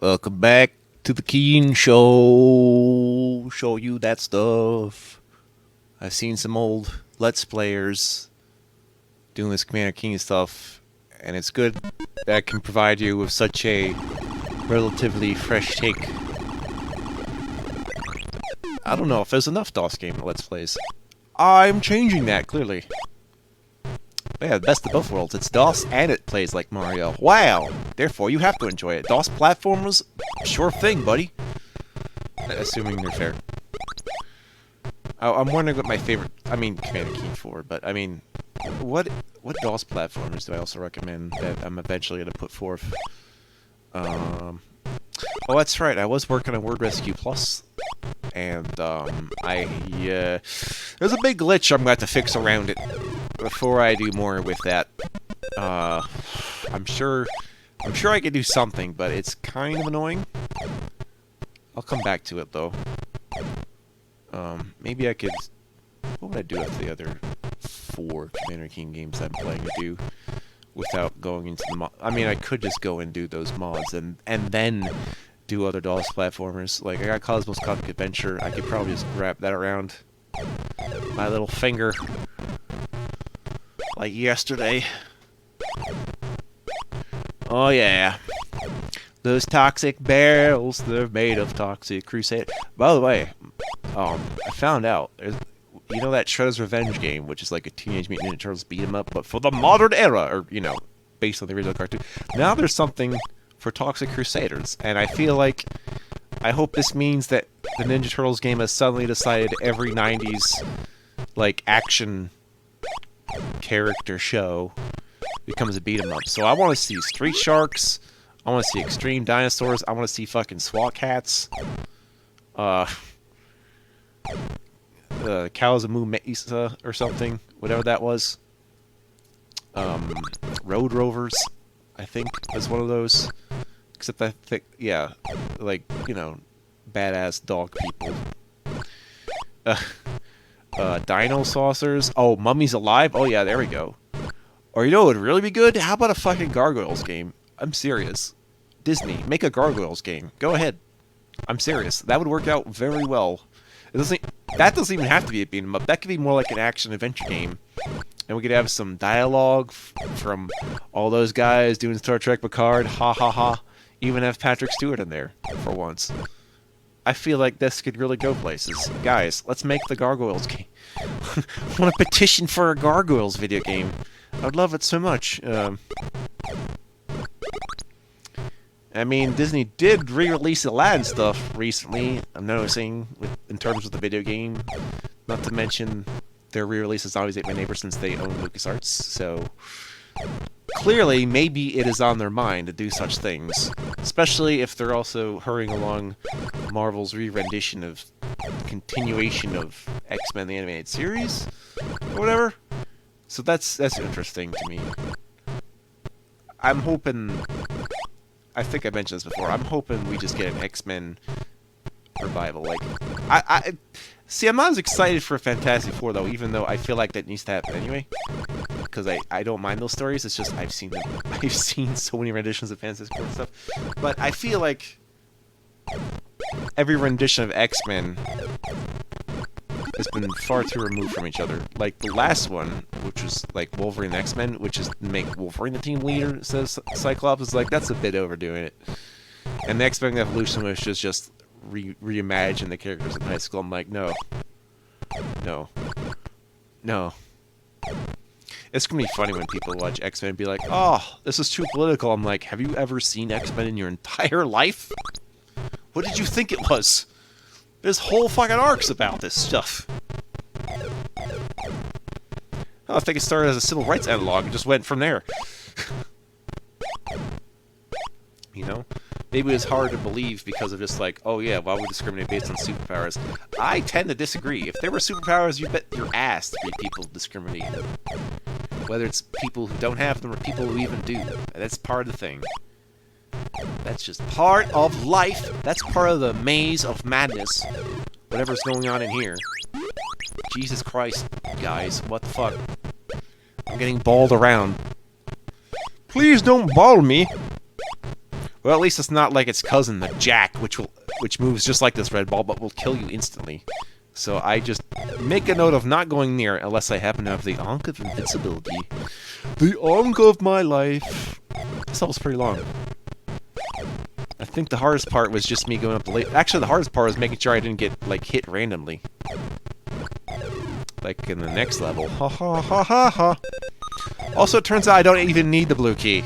Welcome back to the Keen Show. Show you that stuff. I've seen some old Let's Players doing this Commander Keen stuff, and it's good that I can provide you with such a relatively fresh take. I don't know if there's enough DOS game Let's Plays. I'm changing that, clearly. Yeah, the best of both worlds. It's DOS and it plays like Mario. Wow! Therefore, you have to enjoy it. DOS platformers? Sure thing, buddy. Assuming they're fair. I'm wondering what my favorite... I mean, Commander Keen 4, but I mean... What DOS platformers do I also recommend that I'm eventually going to put forth? Oh, that's right. I was working on Word Rescue Plus. And, there's a big glitch I'm going to have to fix around it before I do more with that. I'm sure I could do something, but it's kind of annoying. I'll come back to it, though. Maybe I could... What would I do with the other 4 Commander Keen games I'm playing to do without going into the mod? I mean, I could just go and do those mods and then do other DOS platformers. Like, I got Cosmos Cosmic Adventure. I could probably just wrap that around my little finger. Like yesterday. Oh yeah. Those toxic barrels, they're made of toxic crusade. By the way, I found out, you know that Shredder's Revenge game, which is like a Teenage Mutant Ninja Turtles beat 'em up, but for the modern era, or, you know, based on the original cartoon. Now there's something for Toxic Crusaders, and I feel like, I hope this means that the Ninja Turtles game has suddenly decided every 90s, like, action character show becomes a beat 'em up. So I want to see Street Sharks, I want to see Extreme Dinosaurs, I want to see fucking SWAT Cats, Kawazumu Mesa or something, whatever that was. Road Rovers, I think, was one of those. Except I think, yeah, like, you know, badass dog people. Dino Saucers. Oh, Mummies Alive? Oh yeah, there we go. Or you know what would really be good? How about a fucking Gargoyles game? I'm serious. Disney, make a Gargoyles game. Go ahead. I'm serious. That would work out very well. That doesn't even have to be a beat 'em up. That could be more like an action adventure game. And we could have some dialogue from all those guys doing Star Trek Picard. Ha ha ha. Even have Patrick Stewart in there for once. I feel like this could really go places. Guys, let's make the Gargoyles game. I want to petition for a Gargoyles video game. I'd love it so much. I mean, Disney did re-release Aladdin stuff recently, I'm noticing, in terms of the video game. Not to mention, their re-release has always ate my neighbor since they own LucasArts, so... Clearly, maybe it is on their mind to do such things. Especially if they're also hurrying along Marvel's re-rendition of... continuation of X-Men the Animated Series? Or whatever. So that's interesting to me. I'm hoping... I think I mentioned this before. I'm hoping we just get an X-Men revival. Like, see, I'm not as excited for Fantastic Four, though, even though I feel like that needs to happen anyway. Because I don't mind those stories. It's just I've seen them. I've seen so many renditions of Fantastic Four and stuff. But I feel like every rendition of X-Men has been far too removed from each other. Like, the last one, which was, like, Wolverine and X-Men, which is make Wolverine the team leader, says Cyclops, is like, that's a bit overdoing it. And the X-Men Evolution was just reimagine the characters in high school. I'm like, no. No. No. It's gonna be funny when people watch X-Men and be like, oh, this is too political. I'm like, have you ever seen X-Men in your entire life? What did you think it was? There's whole fucking arcs about this stuff. Oh, I think it started as a civil rights analog and just went from there. You know? Maybe it's hard to believe because of just like, oh yeah, why would we discriminate based on superpowers? I tend to disagree. If there were superpowers, you bet your ass there'd be people discriminating. Whether it's people who don't have them or people who even do. That's part of the thing. That's just part of life. That's part of the maze of madness. Whatever's going on in here. Jesus Christ, guys. What the fuck? I'm getting balled around. Please don't ball me. Well, at least it's not like its cousin, the Jack, which moves just like this red ball, but will kill you instantly. So I just make a note of not going near it unless I happen to have the Ankh of Invincibility. The Ankh of my life. This level's pretty long. I think the hardest part was just me going up the late. Actually, the hardest part was making sure I didn't get, like, hit randomly. Like in the next level. Ha ha ha ha ha. Also, it turns out I don't even need the blue key.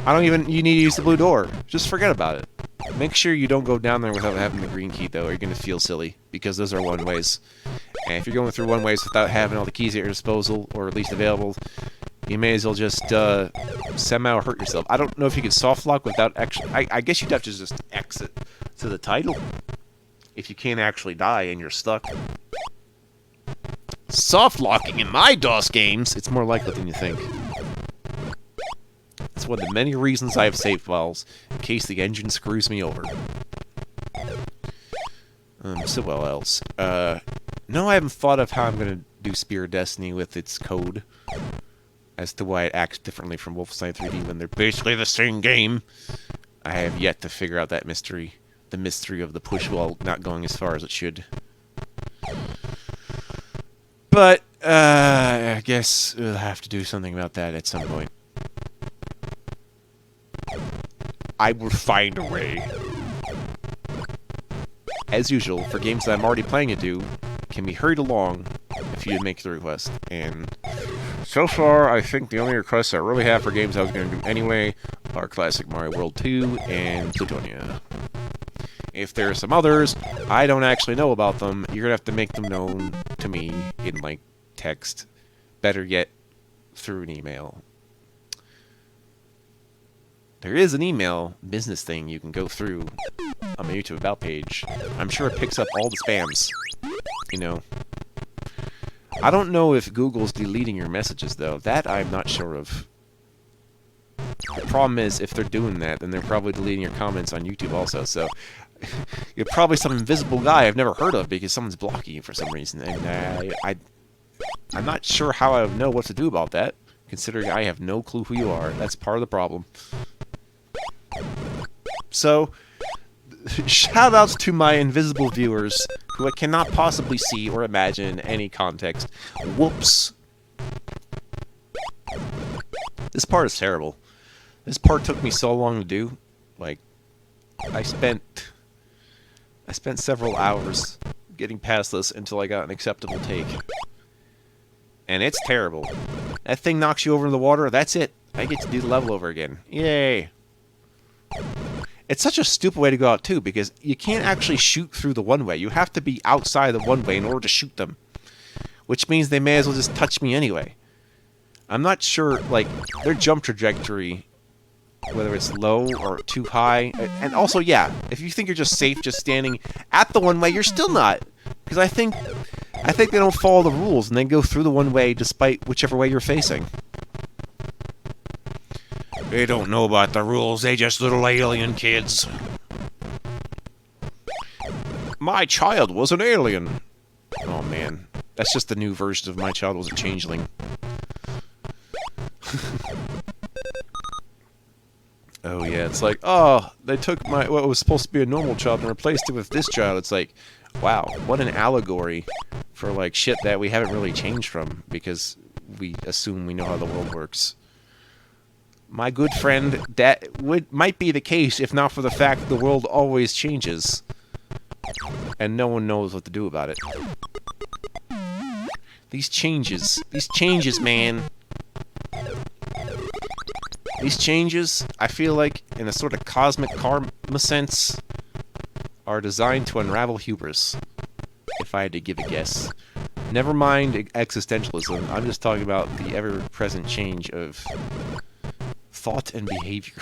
You need to use the blue door. Just forget about it. Make sure you don't go down there without having the green key, though, or you're going to feel silly, because those are one-ways. And if you're going through one-ways without having all the keys at your disposal, or at least available, you may as well just somehow hurt yourself. I don't know if you can soft lock without actually... I guess you'd have to just exit to the title if you can't actually die and you're stuck. Soft locking in my DOS games, it's more likely than you think. It's one of the many reasons I have save files, in case the engine screws me over. So what else? No, I haven't thought of how I'm going to do Spear of Destiny with its code. As to why it acts differently from Wolfenstein 3D when they're basically the same game. I have yet to figure out that mystery. The mystery of the push wall not going as far as it should. But, I guess we'll have to do something about that at some point. I will find a way. As usual, for games that I'm already planning to do, can be hurried along if you make the request. And so far, I think the only requests I really have for games I was going to do anyway are Classic Mario World 2 and Plutonia. If there are some others, I don't actually know about them. You're going to have to make them known to me in, like, text. Better yet, through an email. There is an email business thing you can go through on my YouTube About page. I'm sure it picks up all the spams. You know. I don't know if Google's deleting your messages, though. That I'm not sure of. The problem is, if they're doing that, then they're probably deleting your comments on YouTube also, so... You're probably some invisible guy I've never heard of because someone's blocking you for some reason, and I'm not sure how I would know what to do about that, considering I have no clue who you are. That's part of the problem. So, shoutouts to my invisible viewers, who I cannot possibly see or imagine in any context. Whoops. This part is terrible. This part took me so long to do. Like, I spent several hours getting past this until I got an acceptable take. And it's terrible. That thing knocks you over in the water, that's it. I get to do the level over again. Yay! It's such a stupid way to go out, too, because you can't actually shoot through the one-way. You have to be outside the one-way in order to shoot them. Which means they may as well just touch me anyway. I'm not sure, like, their jump trajectory, whether it's low or too high. And also, yeah, if you think you're just safe just standing at the one-way, you're still not. Because I think they don't follow the rules and they go through the one-way despite whichever way you're facing. They don't know about the rules, they just little alien kids. My child was an alien. Oh man, that's just the new version of My Child Was a Changeling. Oh yeah, it's like, oh, they took what was supposed to be a normal child and replaced it with this child. It's like, wow, what an allegory for like shit that we haven't really changed from because we assume we know how the world works. My good friend, that might be the case if not for the fact the world always changes. And no one knows what to do about it. These changes, man. These changes, I feel like, in a sort of cosmic karma sense, are designed to unravel hubris, if I had to give a guess. Never mind existentialism, I'm just talking about the ever-present change of thought and behavior.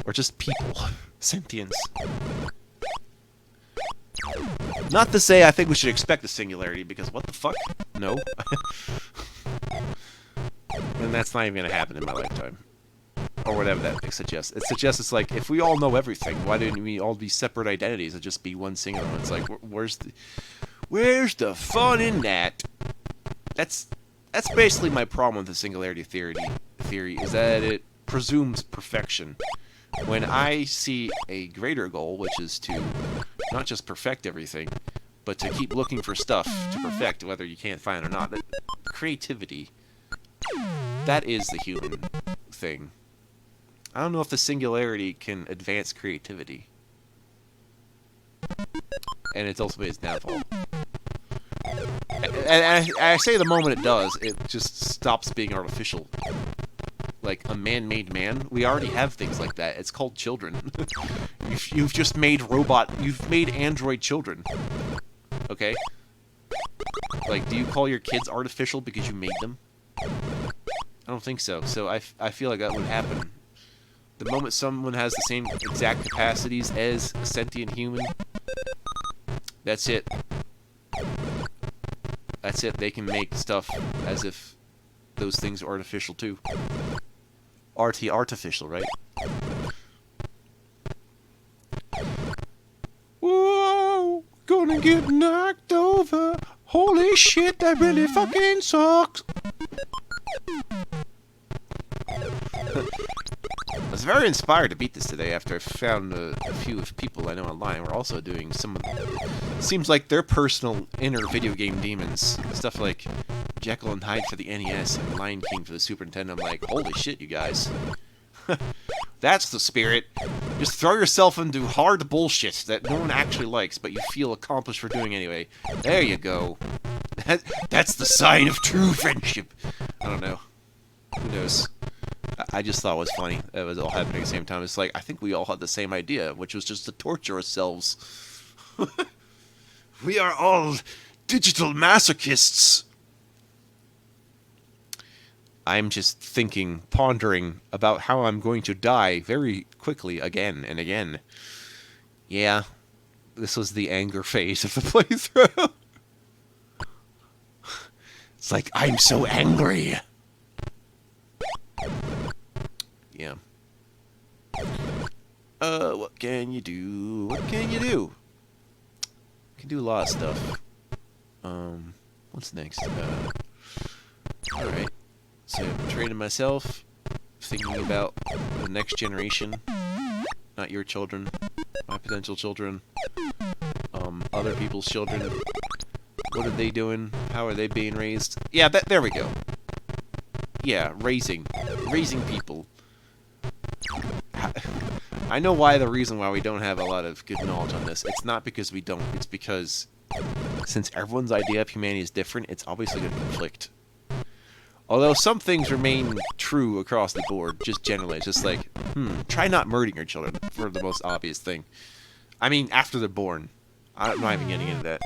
Or just people. Sentience. Not to say I think we should expect a singularity, because what the fuck? No. And that's not even going to happen in my lifetime. Or whatever that suggests. It suggests it's like, if we all know everything, why didn't we all be separate identities and just be one singular one? It's like, where's the fun in that? That's basically my problem with the singularity theory, is that it presumes perfection. When I see a greater goal, which is to not just perfect everything, but to keep looking for stuff to perfect, whether you can't find it or not, that creativity, that is the human thing. I don't know if the singularity can advance creativity. And it's ultimately its downfall. And I say the moment it does, it just stops being artificial. Like a man-made man, we already have things like that. It's called children. You've just made you've made android children. Okay? Like, do you call your kids artificial because you made them? I don't think so. So I feel like that would happen. The moment someone has the same exact capacities as a sentient human, that's it. That's it. They can make stuff as if those things are artificial too. Artificial, right? Whoa! Gonna get knocked over. Holy shit, that really fucking sucks. I was very inspired to beat this today after I found a few people I know online were also doing some of the, seems like their personal inner video game demons. Stuff like Jekyll and Hyde for the NES and Lion King for the Super Nintendo. I'm like, holy shit, you guys. That's the spirit. Just throw yourself into hard bullshit that no one actually likes, but you feel accomplished for doing anyway. There you go. That's the sign of true friendship. I don't know. Who knows? I just thought it was funny. It was all happening at the same time. It's like, I think we all had the same idea, which was just to torture ourselves. We are all digital masochists. I'm just thinking, pondering about how I'm going to die very quickly again and again. Yeah, this was the anger phase of the playthrough. It's like, I'm so angry. Yeah. What can you do? What can you do? You can do a lot of stuff. What's next? Alright. So I'm training myself, thinking about the next generation. Not your children, my potential children. Other people's children. What are they doing? How are they being raised? Yeah, there we go. Yeah, raising people. I know why the reason why we don't have a lot of good knowledge on this. It's not because we don't. It's because since everyone's idea of humanity is different, it's obviously going to conflict. Although some things remain true across the board, just generally. It's just like, try not murdering your children for the most obvious thing. I mean, after they're born. I'm not even getting into that.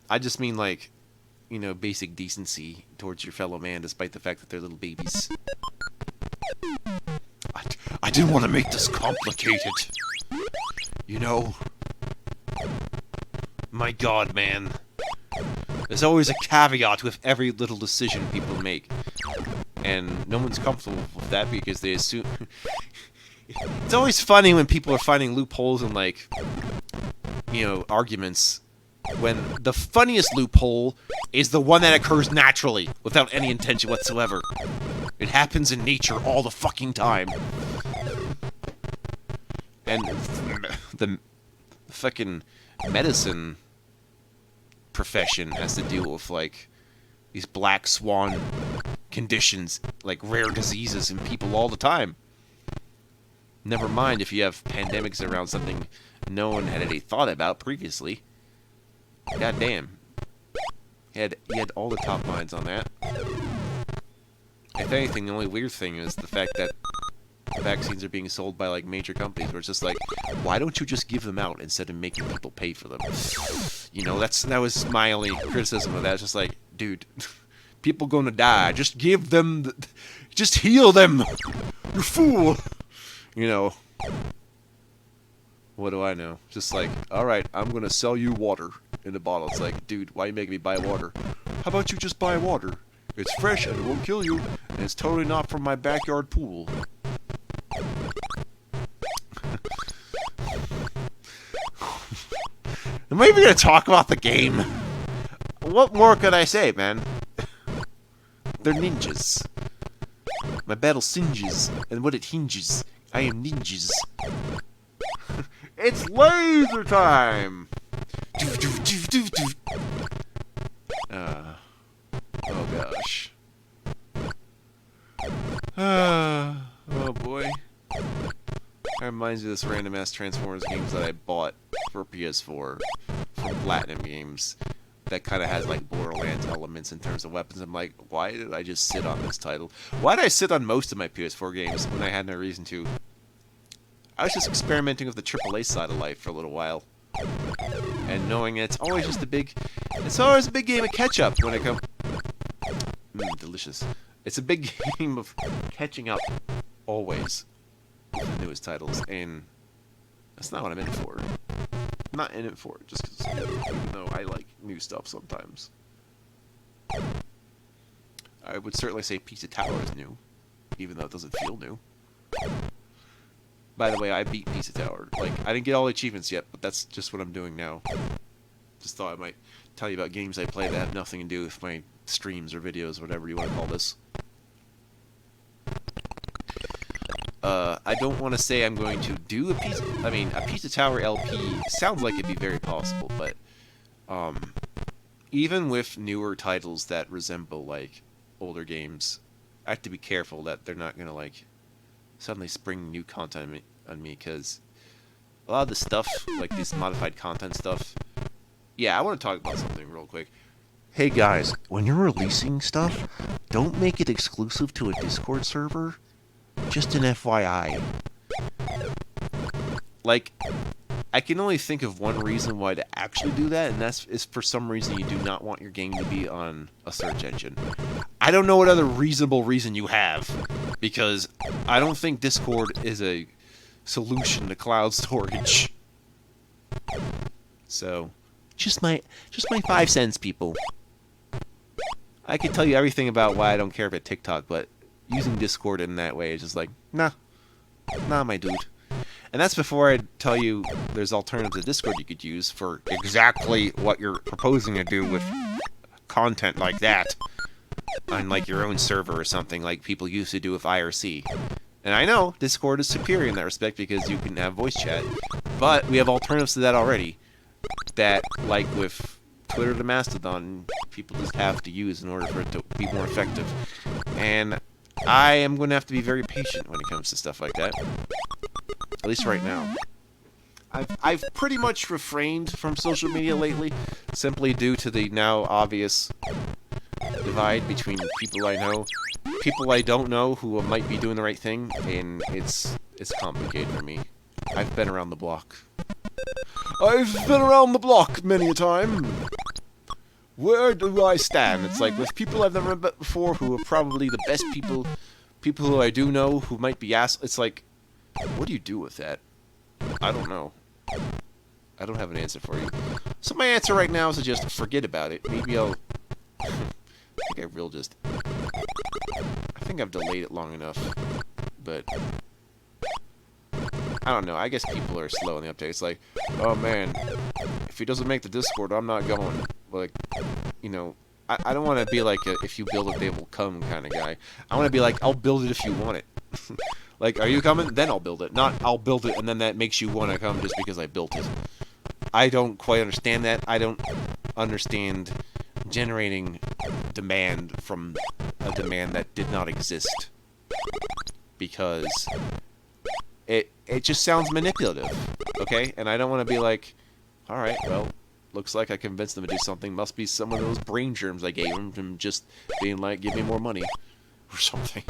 I just mean, like, you know, basic decency towards your fellow man, despite the fact that they're little babies. I didn't want to make this complicated. You know? My god, man. There's always a caveat with every little decision people make. And no one's comfortable with that because they assume... It's always funny when people are finding loopholes in, like, you know, arguments. When the funniest loophole is the one that occurs naturally, without any intention whatsoever. It happens in nature all the fucking time. And the fucking medicine profession has to deal with, like, these black swan conditions, like rare diseases in people all the time. Never mind if you have pandemics around something no one had any thought about previously. God damn. He had all the top minds on that. If anything, the only weird thing is the fact that the vaccines are being sold by, like, major companies, where it's just like, why don't you just give them out instead of making people pay for them? You know, that was my only criticism of that. It's just like, dude, people gonna die. Just give them, just heal them. You fool. You know. What do I know? Just like, alright, I'm gonna sell you water in a bottle. It's like, dude, why are you making me buy water? How about you just buy water? It's fresh and it won't kill you, and it's totally not from my backyard pool. Am I even gonna talk about the game? What more could I say, man? They're ninjas. My battle singes, and what it hinges I am ninjas. It's laser time! Oh gosh. Oh boy. That reminds me of this random ass Transformers games that I bought for PS4 from Platinum Games that kind of has like Borderlands elements in terms of weapons. I'm like, why did I just sit on this title? Why did I sit on most of my PS4 games when I had no reason to? I was just experimenting with the AAA side of life for a little while. And knowing it's always just it's always a big game of catch-up when it comes... delicious. It's a big game of catching up, always, with the newest titles, and that's not what I'm in it for. I'm not in it for it, just because, even though I like new stuff sometimes. I would certainly say Pizza Tower is new, even though it doesn't feel new. By the way, I beat Pizza Tower. Like, I didn't get all the achievements yet, but that's just what I'm doing now. Just thought I might tell you about games I play that have nothing to do with my streams or videos, whatever you want to call this. I don't want to say I'm going to do a Pizza Tower LP sounds like it'd be very possible, but, even with newer titles that resemble, like, older games, I have to be careful that they're not gonna, like, suddenly spring new content on me, because a lot of the stuff, like this modified content stuff... Yeah, I want to talk about something real quick. Hey guys, when you're releasing stuff, don't make it exclusive to a Discord server. Just an FYI. Like, I can only think of one reason why to actually do that, and that's is for some reason you do not want your game to be on a search engine. I don't know what other reasonable reason you have, because I don't think Discord is a solution to cloud storage. So, just my 5 cents, people. I could tell you everything about why I don't care about TikTok, but using Discord in that way is just like, nah, my dude. And that's before I tell you there's alternatives to Discord you could use for exactly what you're proposing to do with content like that on like your own server or something like people used to do with IRC. And I know Discord is superior in that respect because you can have voice chat, but we have alternatives to that already that, like with Twitter to Mastodon, people just have to use in order for it to be more effective. And I am going to have to be very patient when it comes to stuff like that. At least right now. I've pretty much refrained from social media lately, simply due to the now obvious divide between people I know, people I don't know who might be doing the right thing, and it's complicated for me. I've been around the block. I've been around the block many a time. Where do I stand? It's like with people I've never met before who are probably the best people who I do know who might be it's like, what do you do with that? I don't know. I don't have an answer for you. So my answer right now is to just forget about it. Maybe I'll... I think I've delayed it long enough. But... I don't know. I guess people are slow in the updates. Like, oh man, if he doesn't make the Discord, I'm not going. Like, you know, I don't want to be like a if you build it, they will come kind of guy. I want to be like, I'll build it if you want it. Like, are you coming? Then I'll build it. Not, I'll build it and then that makes you want to come just because I built it. I don't quite understand that. I don't understand generating demand from a demand that did not exist. Because it just sounds manipulative, okay? And I don't want to be like, alright, well, looks like I convinced them to do something. Must be some of those brain germs I gave them from just being like, give me more money. Or something.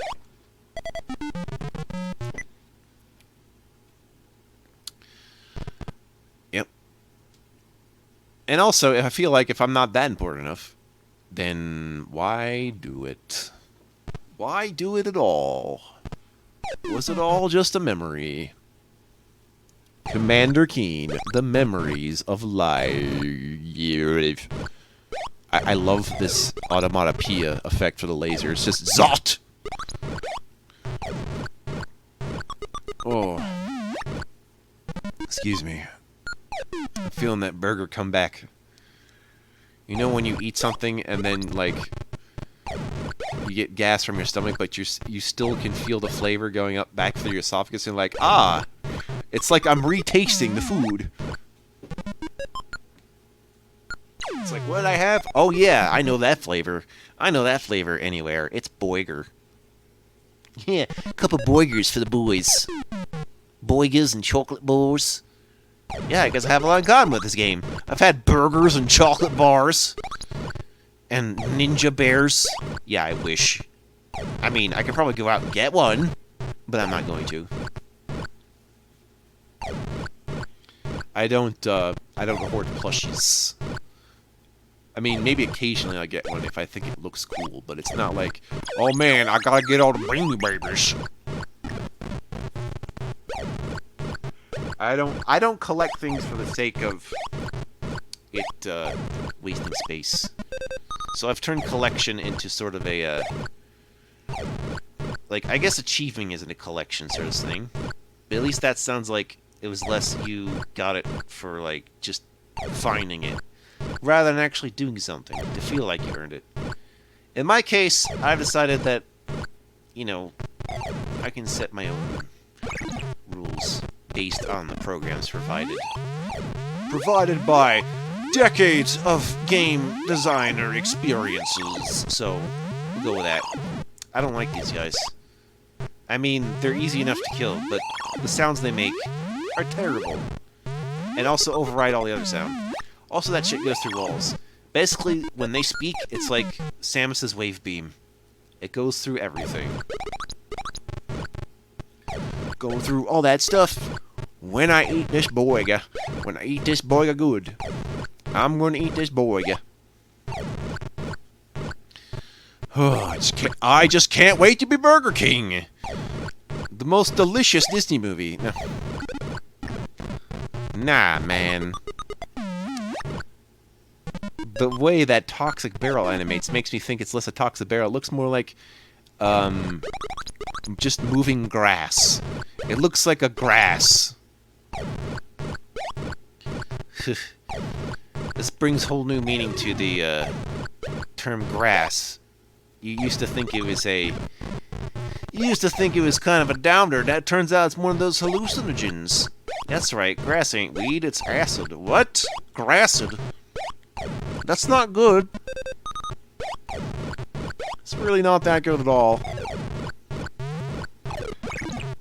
Yep. And also, if I feel like if I'm not that important enough, then why do it? Why do it at all? Was it all just a memory? Commander Keen, the memories of life. I love this automatopoeia effect for the laser. It's just ZOT! Oh. Excuse me. I'm feeling that burger come back. You know when you eat something and then, like, you get gas from your stomach, but you still can feel the flavor going up back through your esophagus, and like, ah, it's like I'm retasting the food. It's like, what did I have? Oh yeah, I know that flavor. I know that flavor anywhere. It's Boiger. Yeah, a couple Boigers for the boys. Boigers and chocolate bars. Yeah, I guess I have a lot in common with this game. I've had burgers and chocolate bars. And ninja bears. Yeah, I wish. I mean, I could probably go out and get one, but I'm not going to. I don't hoard plushies. I mean, maybe occasionally I get one if I think it looks cool, but it's not like, oh man, I gotta get all the Beanie Babies. I don't collect things for the sake of it wasting space. So I've turned collection into sort of a like, I guess achieving isn't a collection sort of thing. But at least that sounds like it was less you got it for like just finding it, rather than actually doing something to feel like you earned it. In my case, I've decided that, you know, I can set my own rules based on the programs provided. Provided by decades of game designer experiences. So, we'll go with that. I don't like these guys. I mean, they're easy enough to kill, but the sounds they make are terrible. And also override all the other sound. Also, that shit goes through walls. Basically, when they speak, it's like Samus's wave beam. It goes through everything. Go through all that stuff. When I eat this boiga. When I eat this boiga good. I'm gonna eat this boiga. Oh, I just can't wait to be Burger King. The most delicious Disney movie. No. Nah, man. The way that Toxic Barrel animates makes me think it's less a Toxic Barrel. It looks more like, just moving grass. It looks like a grass. This brings whole new meaning to the, term grass. You used to think it was kind of a downer. That turns out it's one of those hallucinogens. That's right, grass ain't weed, it's acid. What? Gracid? That's not good. It's really not that good at all.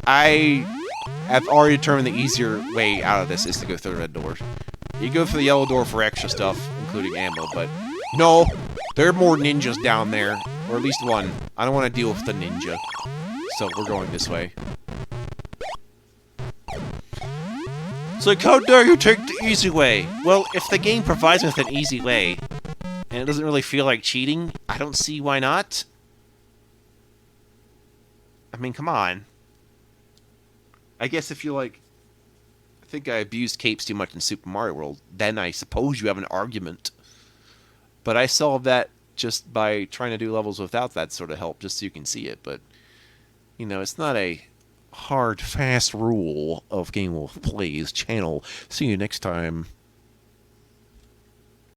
I have already determined the easier way out of this is to go through the red door. You go through the yellow door for extra stuff, including ammo, but no, there are more ninjas down there. Or at least one. I don't want to deal with the ninja. So we're going this way. It's like, how dare you take the easy way? Well, if the game provides me with an easy way, and it doesn't really feel like cheating, I don't see why not. I mean, come on. I guess if you like... I think I abused capes too much in Super Mario World, then I suppose you have an argument. But I solved that just by trying to do levels without that sort of help, just so you can see it. But, you know, it's not a hard, fast rule of Game Wolf Plays channel. See you next time.